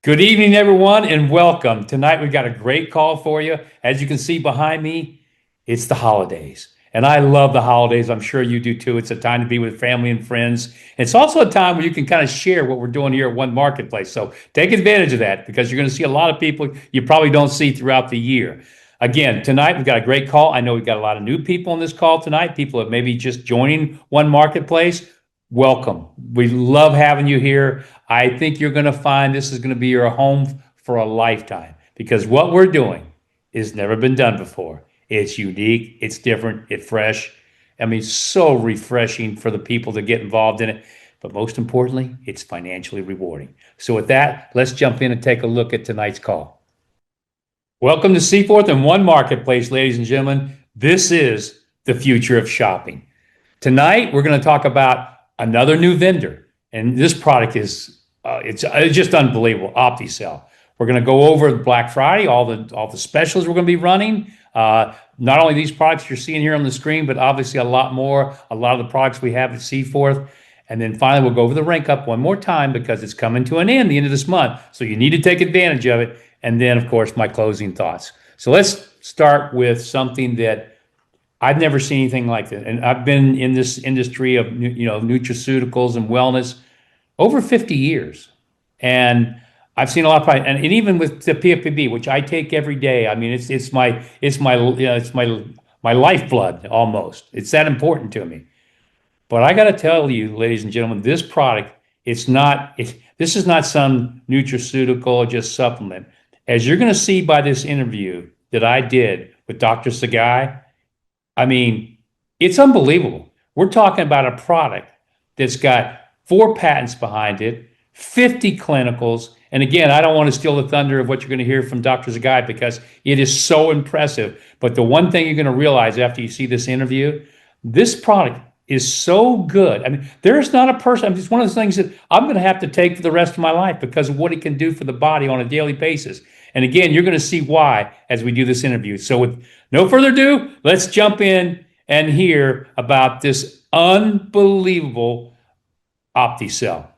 Good evening, everyone, and welcome. Tonight, we've got a great call for you. As you can see behind me, it's the holidays. And I love the holidays. I'm sure you do too. It's a time to be with family and friends. It's also a time where you can kind of share what we're doing here at One Marketplace. So take advantage of that because you're going to see a lot of people you probably don't see throughout the year. Again, tonight we've got a great call. I know we've got a lot of new people on this call tonight, people that maybe just joining One Marketplace. Welcome. We love having you here. I think you're going to find this is going to be your home for a lifetime because what we're doing has never been done before. It's unique, it's different, it's fresh. I mean, so refreshing for the people that get involved in it. But most importantly, it's financially rewarding. So, with that, let's jump in and take a look at tonight's call. Welcome to Seaforth and One Marketplace, ladies and gentlemen. This is the future of shopping. Tonight, we're going to talk about another new vendor, and this product is it's just unbelievable. Opticel. We're going to go over Black Friday, all the specials we're going to be running. Not only these products you're seeing here on the screen, but obviously a lot more. A lot of the products we have at Seaforth, and then finally we'll go over the rank up one more time because it's coming to an end the end of this month. So you need to take advantage of it. And then, of course, my closing thoughts. So let's start with something that I've never seen anything like that. And I've been in this industry of nutraceuticals and wellness over 50 years. And I've seen a lot of products, and even with the PFPB, which I take every day. I mean, it's my lifeblood almost. It's that important to me. But I got to tell you, ladies and gentlemen, this product, this is not some nutraceutical or just supplement. As you're going to see by this interview that I did with Dr. Sagai, I mean, it's unbelievable. We're talking about a product that's got 4 patents behind it, 50 clinicals. And again, I don't want to steal the thunder of what you're going to hear from Dr. Zagai because it is so impressive. But the one thing you're going to realize after you see this interview, this product is so good. I mean, there's not a person, I mean, it's one of those things that I'm going to have to take for the rest of my life because of what it can do for the body on a daily basis. And again, you're going to see why as we do this interview. So with no further ado, let's jump in and hear about this unbelievable Opticel.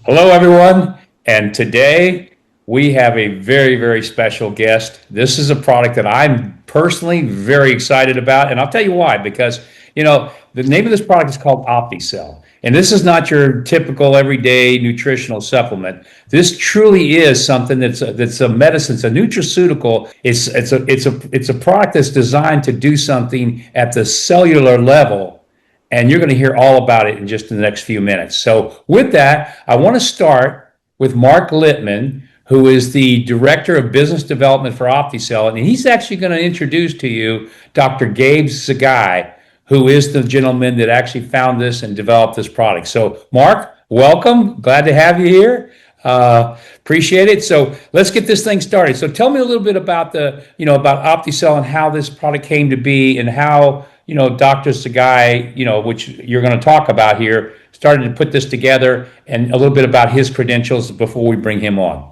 Hello, everyone. And today we have a very, very special guest. This is a product that I'm personally very excited about. And I'll tell you why, because, the name of this product is called Opticel. And this is not your typical everyday nutritional supplement. This truly is something that's a medicine. It's a nutraceutical. It's a product that's designed to do something at the cellular level. And you're going to hear all about it in just the next few minutes. So with that, I want to start with Mark Littman, who is the Director of Business Development for Opticel. And he's actually going to introduce to you Dr. Gabe Sagai, who is the gentleman that actually found this and developed this product. So Mark, welcome. Glad to have you here. Appreciate it. So let's get this thing started. So tell me a little bit about about Opticel and how this product came to be and how, Dr. Sagai, which you're going to talk about here, started to put this together and a little bit about his credentials before we bring him on.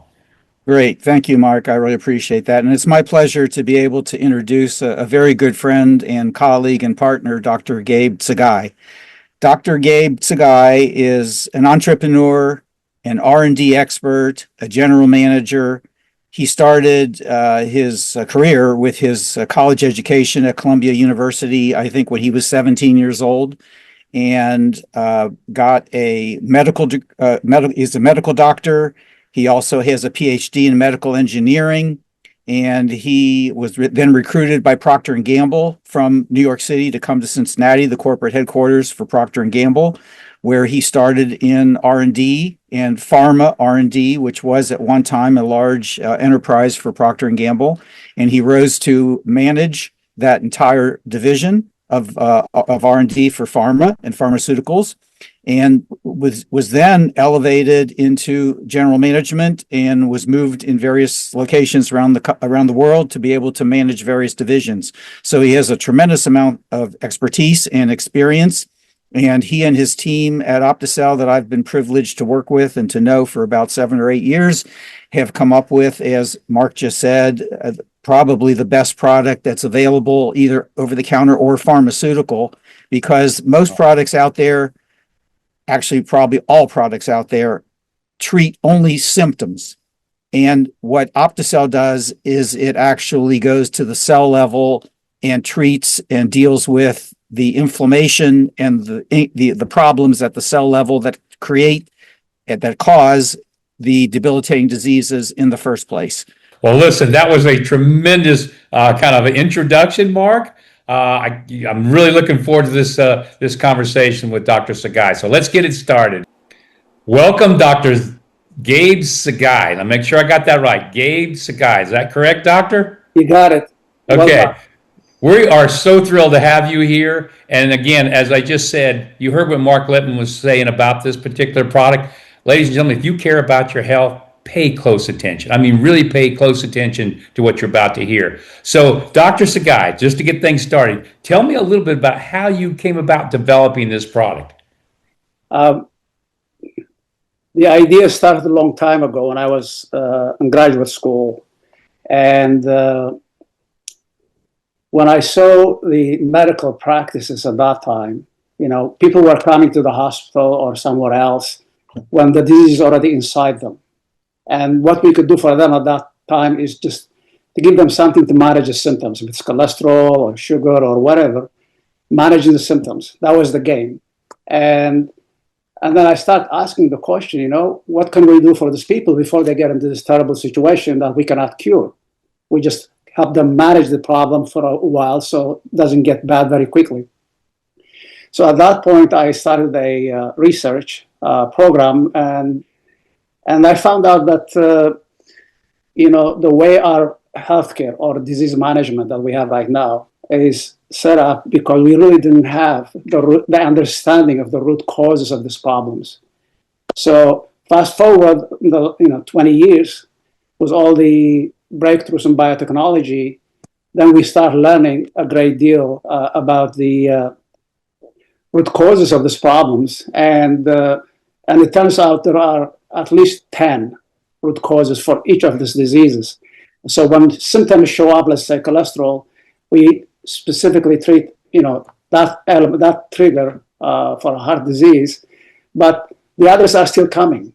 Great. Thank you, Mark. I really appreciate that. And it's my pleasure to be able to introduce a very good friend and colleague and partner, Dr. Gabe Sagai. Dr. Gabe Sagai is an entrepreneur, an R&D expert, a general manager. He started his career with his college education at Columbia University, I think when he was 17 years old, and got a he's a medical doctor. He also has a PhD in medical engineering, and he was then recruited by Procter & Gamble from New York City to come to Cincinnati, the corporate headquarters for Procter & Gamble, where he started in R&D and pharma R&D, which was at one time a large enterprise for Procter & Gamble. And he rose to manage that entire division of R&D for pharma and pharmaceuticals, and was then elevated into general management and was moved in various locations around the world to be able to manage various divisions. So he has a tremendous amount of expertise and experience, and he and his team at Opticel that I've been privileged to work with and to know for about 7 or 8 years have come up with, as Mark just said, probably the best product that's available either over the counter or pharmaceutical, because most products out there, actually probably all products out there, treat only symptoms. And what Opticel does is it actually goes to the cell level and treats and deals with the inflammation and the problems at the cell level that cause the debilitating diseases in the first place. Well, listen, that was a tremendous kind of an introduction, Mark. I'm really looking forward to this conversation with Dr. Sagai. So let's get it started. Welcome, Dr. Gabe Sagai. Now, make sure I got that right. Gabe Sagai. Is that correct, Doctor? You got it. Okay. We are so thrilled to have you here. And again, as I just said, you heard what Mark Lippman was saying about this particular product. Ladies and gentlemen, if you care about your health, pay close attention. I mean, really pay close attention to what you're about to hear. So, Dr. Sagai, just to get things started, tell me a little bit about how you came about developing this product. The idea started a long time ago when I was in graduate school. And when I saw the medical practices at that time, people were coming to the hospital or somewhere else when the disease is already inside them. And what we could do for them at that time is just to give them something to manage the symptoms. If it's cholesterol or sugar or whatever, managing the symptoms. That was the game. And then I start asking the question, what can we do for these people before they get into this terrible situation that we cannot cure? We just help them manage the problem for a while so it doesn't get bad very quickly. So at that point, I started a research program, and I found out that, the way our healthcare or disease management that we have right now is set up because we really didn't have the understanding of the root causes of these problems. So fast forward, 20 years with all the breakthroughs in biotechnology, then we start learning a great deal about the root causes of these problems. And it turns out there are at least 10 root causes for each of these diseases. So when symptoms show up, let's say cholesterol, we specifically treat, that element, that trigger for heart disease, but the others are still coming.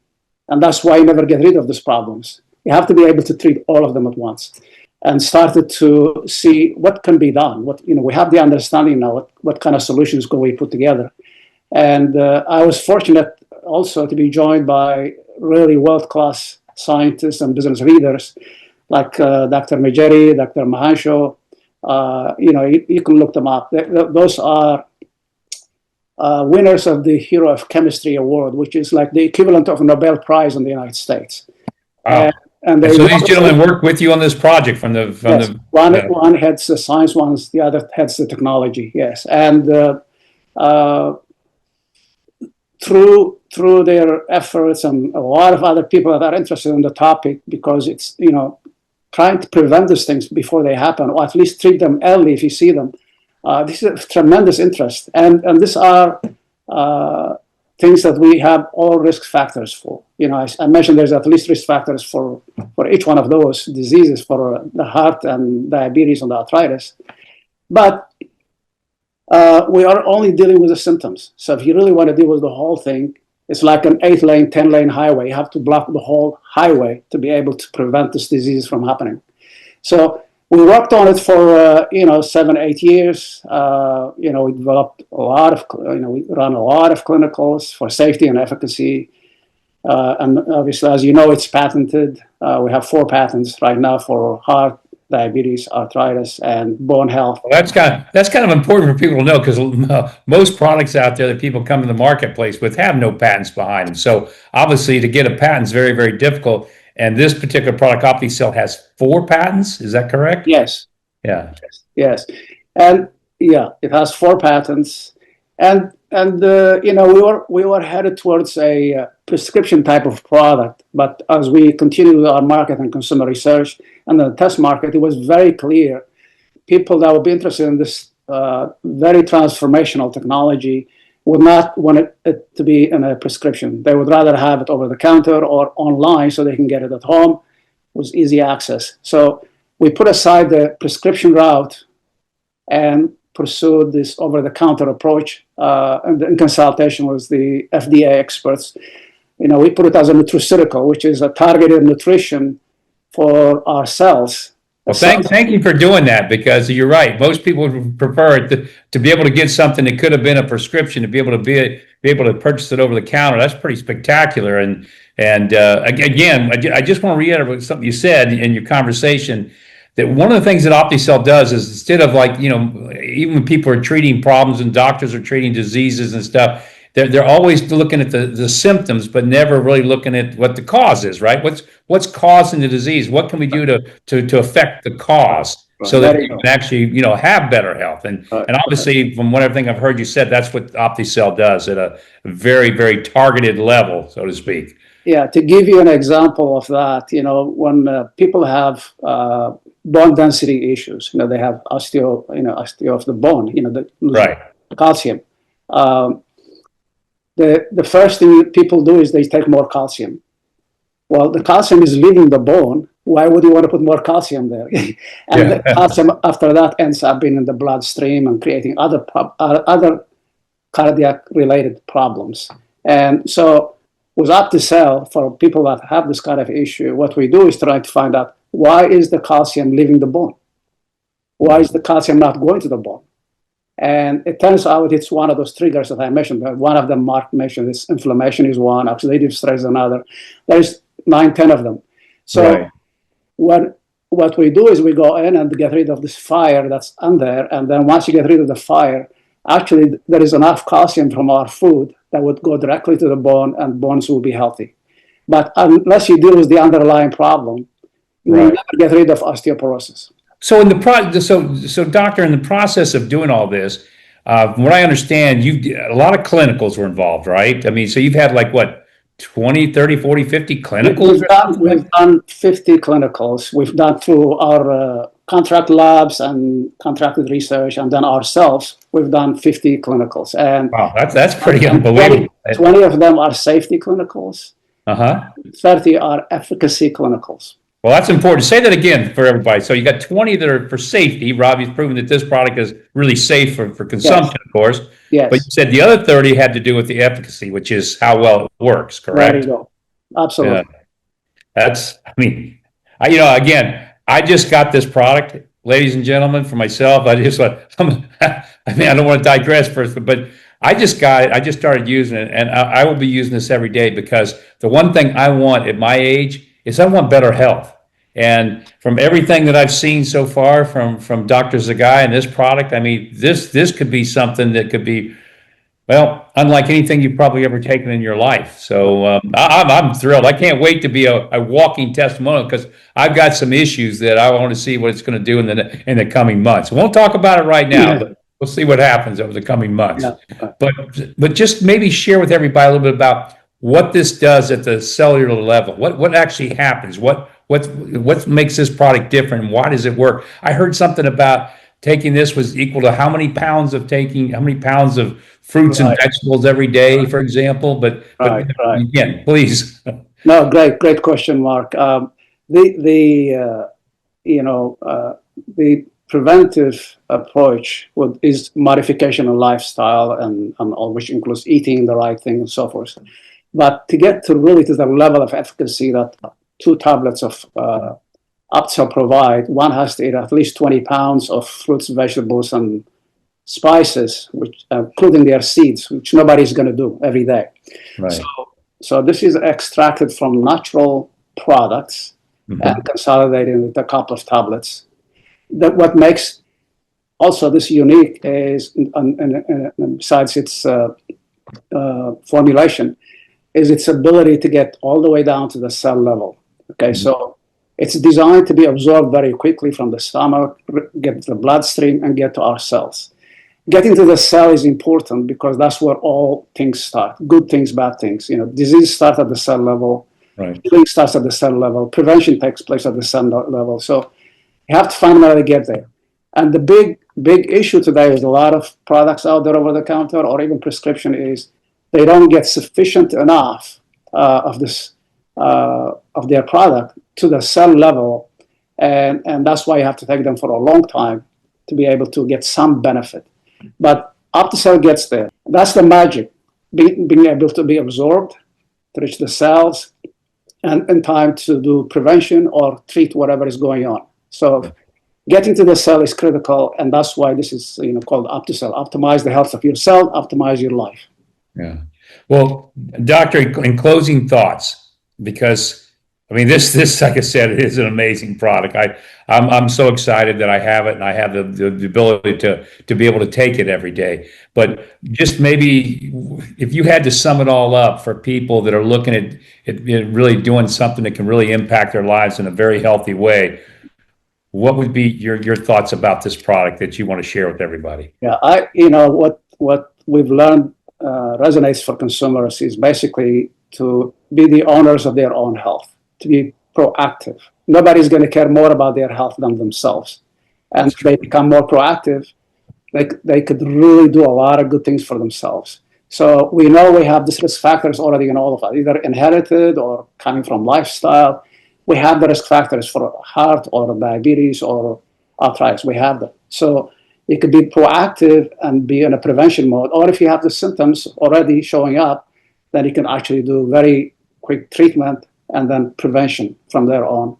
And that's why you never get rid of these problems. You have to be able to treat all of them at once, and started to see what can be done. We have the understanding now, what kind of solutions can we put together. And I was fortunate also to be joined by really world-class scientists and business leaders like Dr. Majeri, Dr. Mahansho. You can look them up. Those are winners of the Hero of Chemistry Award, which is like the equivalent of a Nobel Prize in the United States. Wow. And so these gentlemen work with you on this project one heads the science, the other heads the technology. Yes, and through their efforts and a lot of other people that are interested in the topic, because it's trying to prevent these things before they happen, or at least treat them early if you see them. This is a tremendous interest, and these are things that we have all risk factors for. I mentioned there's at least risk factors for each one of those diseases, for the heart and diabetes and the arthritis. But we are only dealing with the symptoms. So if you really want to deal with the whole thing, it's like an 8-lane, 10-lane highway. You have to block the whole highway to be able to prevent this disease from happening. So we worked on it for 7-8 years. We developed a lot of we ran a lot of clinicals for safety and efficacy, and obviously, as you know, it's patented. We have 4 patents right now for heart, diabetes, arthritis, and bone health. Well, that's kind of important for people to know, because most products out there that people come to the marketplace with have no patents behind them. So obviously, to get a patent is very, very difficult. And this particular product, Opticel, has 4 patents. Is that correct? Yes. Yeah. Yes. And it has 4 patents. And we were headed towards a prescription type of product. But as we continued our market and consumer research and the test market, it was very clear people that would be interested in this very transformational technology would not want it to be in a prescription. They would rather have it over the counter or online so they can get it at home with easy access. So we put aside the prescription route and pursued this over-the-counter approach, and in consultation with the FDA experts. We put it as a nutraceutical, which is a targeted nutrition for our cells. Well, thank you for doing that, because you're right. Most people would prefer to be able to get something that could have been a prescription, to be able to purchase it over the counter. That's pretty spectacular. And again, I just want to reiterate something you said in your conversation, that one of the things that Opticel does is, instead of even when people are treating problems and doctors are treating diseases and stuff, they're always looking at the symptoms, but never really looking at what the cause is, right? What's causing the disease? What can we do to affect the cause, so that you can actually have better health? And obviously, from everything I've heard you said, that's what Opticel does at a very, very targeted level, so to speak. Yeah, to give you an example of that, when people have bone density issues, they have osteo of the bone, the calcium. The first thing people do is they take more calcium. Well, the calcium is leaving the bone. Why would you want to put more calcium there? And the calcium after that ends up being in the bloodstream and creating other cardiac-related problems. And so with Opticel, for people that have this kind of issue, what we do is try to find out, why is the calcium leaving the bone? Why is the calcium not going to the bone? And it turns out it's one of those triggers that I mentioned. One of them Mark mentioned, is inflammation is one, oxidative stress is another. There's 9, 10 of them. So what we do is we go in and get rid of this fire that's on there. And then once you get rid of the fire, actually there is enough calcium from our food that would go directly to the bone, and bones will be healthy. But unless you deal with the underlying problem, you will never get rid of osteoporosis. So doctor, in the process of doing all this, from what I understand, a lot of clinicals were involved, right? I mean, so you've had 20, 30, 40, 50 clinicals? We've done 50 clinicals. We've done through our contract labs and contracted research, and then ourselves, we've done 50 clinicals. And wow, that's pretty unbelievable. 20 of them are safety clinicals. 30 are efficacy clinicals. Well, that's important. Say that again for everybody. So you got 20 that are for safety. Robbie's proven that this product is really safe for consumption, of course. Yes. But you said the other 30 had to do with the efficacy, which is how well it works, correct? There you go. Absolutely. Again, I just got this product, ladies and gentlemen, for myself. I don't want to digress first, but I just got it. I just started using it, and I will be using this every day, because the one thing I want at my age is I want better health. And from everything that I've seen so far from Dr. Zagai and this product, I mean, this could be something that could be, well, unlike anything you've probably ever taken in your life. So I'm thrilled. I can't wait to be a walking testimonial, because I've got some issues that I want to see what it's going to do in the coming months. We won't talk about it right now, but we'll see what happens over the coming months. But just maybe share with everybody a little bit about what this does at the cellular level. What actually happens? What makes this product different, and why does it work? I heard something about taking this was equal to how many pounds of fruits and vegetables every day, for example. But again, please. No, great question, Mark. The preventive approach is modification of lifestyle, and which includes eating the right thing and so forth. But to get to the level of efficacy that 2 tablets of Opticel provide, one has to eat at least 20 pounds of fruits, vegetables, and spices, which including their seeds, which nobody's going to do every day. Right. So this is extracted from natural products and consolidated into a couple of tablets. What makes also this unique is, besides its formulation, is its ability to get all the way down to the cell level. Okay, so it's designed to be absorbed very quickly from the stomach, get to the bloodstream, and get to our cells. Getting to the cell is important, because that's where all things start. Good things, bad things. Disease starts at the cell level. Right. Healing starts at the cell level. Prevention takes place at the cell level. So you have to fundamentally get there. And the big issue today is a lot of products out there over the counter, or even prescription, is they don't get sufficient enough of their product to the cell level, And that's why you have to take them for a long time to be able to get some benefit. But Opticel gets there. That's the magic, being able to be absorbed, to reach the cells, and in time to do prevention or treat whatever is going on. So getting to the cell is critical, and that's why this is called Opticel. Optimize the health of your cell, optimize your life. Yeah. Well, doctor, in closing thoughts, because I mean, this, like I said, it is an amazing product. I'm so excited that I have it and I have the ability to be able to take it every day. But just maybe if you had to sum it all up for people that are looking at really doing something that can really impact their lives in a very healthy way, what would be your thoughts about this product that you want to share with everybody? Yeah, what we've learned resonates for consumers is basically to be the owners of their own health, to be proactive. Nobody's going to care more about their health than themselves. And if they become more proactive, they could really do a lot of good things for themselves. So we know we have these risk factors already in all of us, either inherited or coming from lifestyle. We have the risk factors for heart or diabetes or arthritis. We have them. So you could be proactive and be in a prevention mode. Or if you have the symptoms already showing up, then you can actually do very quick treatment and then prevention from there on.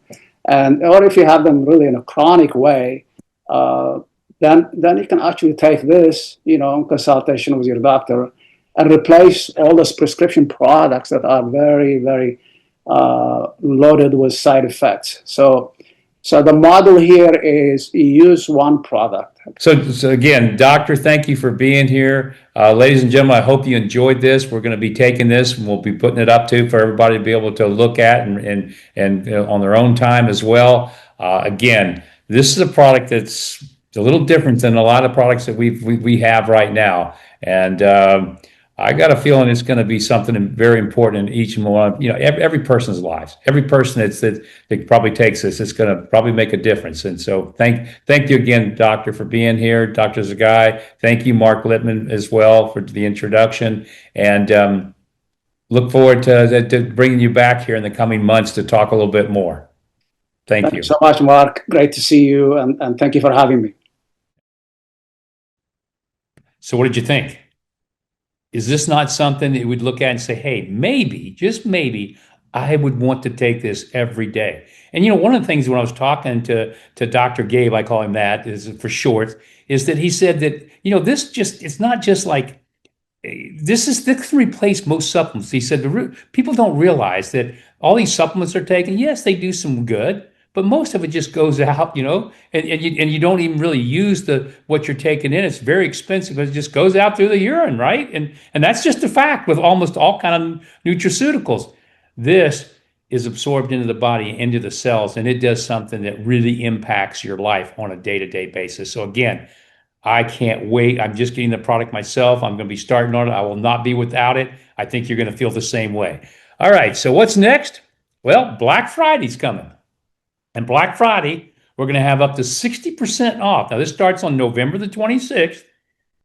Or if you have them really in a chronic way, then you can actually take this, in consultation with your doctor and replace all those prescription products that are very, very loaded with side effects. So the model here is you use one product. So again, doctor, thank you for being here. Ladies and gentlemen, I hope you enjoyed this. We're going to be taking this and we'll be putting it up for everybody to be able to look at and on their own time as well. Again, this is a product that's a little different than a lot of products that we have right now. And I got a feeling it's going to be something very important in each and one, every person's lives. Every person that probably takes this, it's going to probably make a difference. And so thank you again, doctor, for being here. Dr. Zagai, thank you, Mark Littman, as well, for the introduction. And look forward to bringing you back here in the coming months to talk a little bit more. Thank you so much, Mark. Great to see you, and thank you for having me. So what did you think? Is this not something that you would look at and say, hey, maybe, just maybe, I would want to take this every day? And one of the things when I was talking to Dr. Gabe, I call him that is for short, is that he said that, it's not just like, this can replace most supplements. He said people don't realize that all these supplements are taken. Yes, they do some good, but most of it just goes out, and you don't even really use what you're taking in. It's very expensive, but it just goes out through the urine, right? And that's just a fact with almost all kind of nutraceuticals. This is absorbed into the body, into the cells, and it does something that really impacts your life on a day-to-day basis. So again, I can't wait. I'm just getting the product myself. I'm going to be starting on it. I will not be without it. I think you're going to feel the same way. All right, so what's next? Well, Black Friday's coming. And Black Friday, we're going to have up to 60% off. Now, this starts on November the 26th,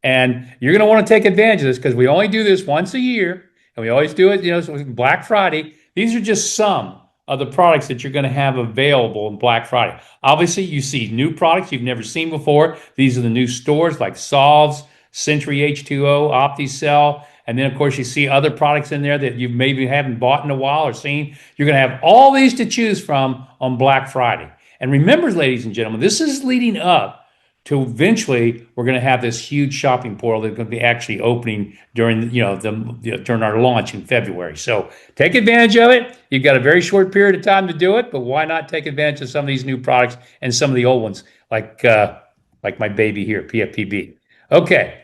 and you're going to want to take advantage of this because we only do this once a year, and we always do it, so Black Friday. These are just some of the products that you're going to have available on Black Friday. Obviously, you see new products you've never seen before. These are the new stores like Solves, Century H2O, Opticel. And then, of course, you see other products in there that you maybe haven't bought in a while or seen. You're going to have all these to choose from on Black Friday. And remember, ladies and gentlemen, this is leading up to eventually we're going to have this huge shopping portal that's going to be actually opening during during our launch in February. So take advantage of it. You've got a very short period of time to do it, but why not take advantage of some of these new products and some of the old ones like my baby here, PFPB. Okay.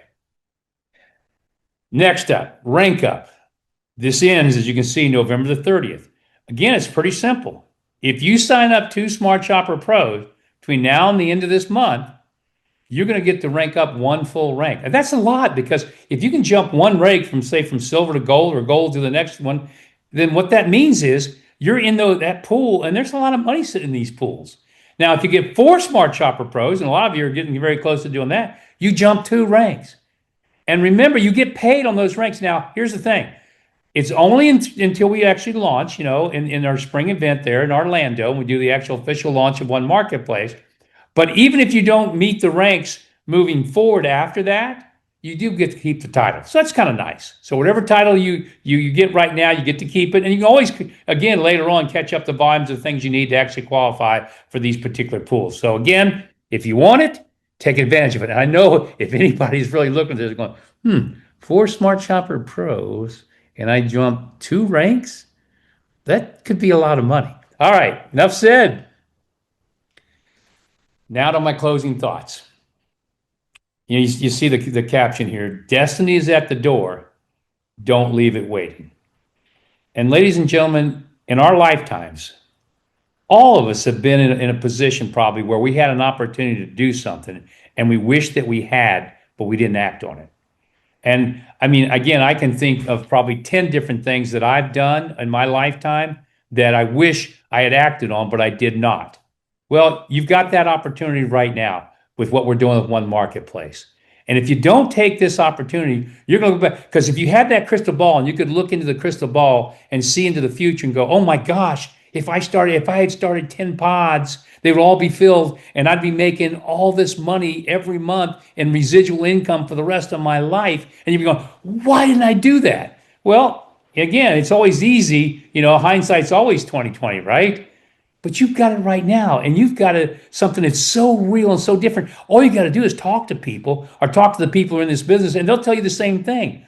Next up, Rank Up. This ends, as you can see, November the 30th. Again, it's pretty simple. If you sign up 2 Smart Shopper Pros between now and the end of this month, you're going to get to rank up 1 full rank. And that's a lot because if you can jump 1 rank from silver to gold or gold to the next one, then what that means is you're in that pool, and there's a lot of money sitting in these pools. Now, if you get 4 Smart Shopper Pros, and a lot of you are getting very close to doing that, you jump 2 ranks. And remember, you get paid on those ranks. Now, here's the thing. It's only until we actually launch, in our spring event there in Orlando, and we do the actual official launch of One Marketplace. But even if you don't meet the ranks moving forward after that, you do get to keep the title. So that's kind of nice. So whatever title you get right now, you get to keep it. And you can always, again, later on, catch up the volumes of things you need to actually qualify for these particular pools. So again, if you want it, take advantage of it. And I know if anybody's really looking at this going, 4 Smart Shopper Pros, and I jump 2 ranks, that could be a lot of money. All right, enough said. Now to my closing thoughts. You see the caption here, destiny is at the door, don't leave it waiting. And ladies and gentlemen, in our lifetimes, all of us have been in a position probably where we had an opportunity to do something and we wish that we had, but we didn't act on it. And I mean, again, I can think of probably 10 different things that I've done in my lifetime that I wish I had acted on, but I did not. Well, you've got that opportunity right now with what we're doing with One Marketplace. And if you don't take this opportunity, you're going to go back. Because if you had that crystal ball and you could look into the crystal ball and see into the future and go, oh my gosh, if I had started 10 pods, they would all be filled and I'd be making all this money every month in residual income for the rest of my life. And you'd be going, why didn't I do that? Well, again, it's always easy. Hindsight's always 20/20, right? But you've got it right now, and you've got something that's so real and so different. All you got to do is talk to people or talk to the people who are in this business, and they'll tell you the same thing.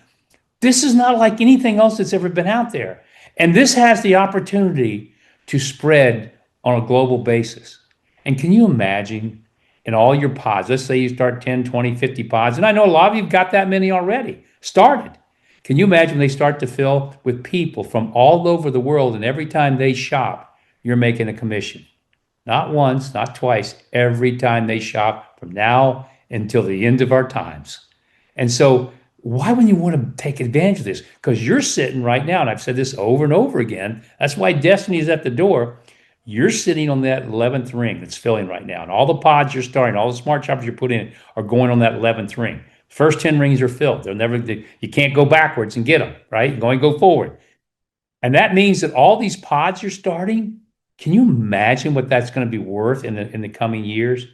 This is not like anything else that's ever been out there. And this has the opportunity to spread on a global basis. And can you imagine in all your pods, let's say you start 10, 20, 50 pods, and I know a lot of you have got that many already started. Can you imagine they start to fill with people from all over the world, and every time they shop, you're making a commission. Not once, not twice, every time they shop from now until the end of our times. And so why wouldn't you want to take advantage of this? Because you're sitting right now, and I've said this over and over again, that's why destiny is at the door. You're sitting on that 11th ring that's filling right now. And all the pods you're starting, all the smart shoppers you're putting in are going on that 11th ring. First 10 rings are filled. You can't go backwards and get them, right? You're going to go forward. And that means that all these pods you're starting, can you imagine what that's going to be worth in the coming years?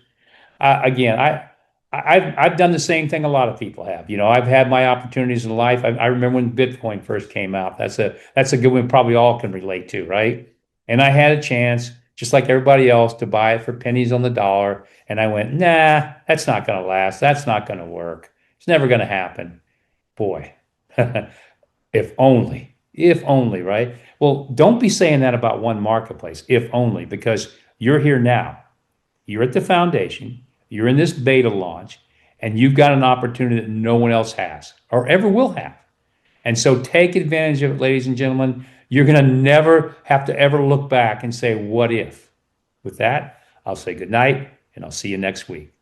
Again, I've done the same thing a lot of people have. I've had my opportunities in life. I remember when Bitcoin first came out. That's a good one probably all can relate to, right? And I had a chance, just like everybody else, to buy it for pennies on the dollar. And I went, nah, that's not going to last. That's not going to work. It's never going to happen. Boy, if only, right? Well, don't be saying that about One Marketplace, if only, because you're here now. You're at the foundation. You're in this beta launch, and you've got an opportunity that no one else has or ever will have. And so take advantage of it, ladies and gentlemen. You're going to never have to ever look back and say, what if? With that, I'll say good night, and I'll see you next week.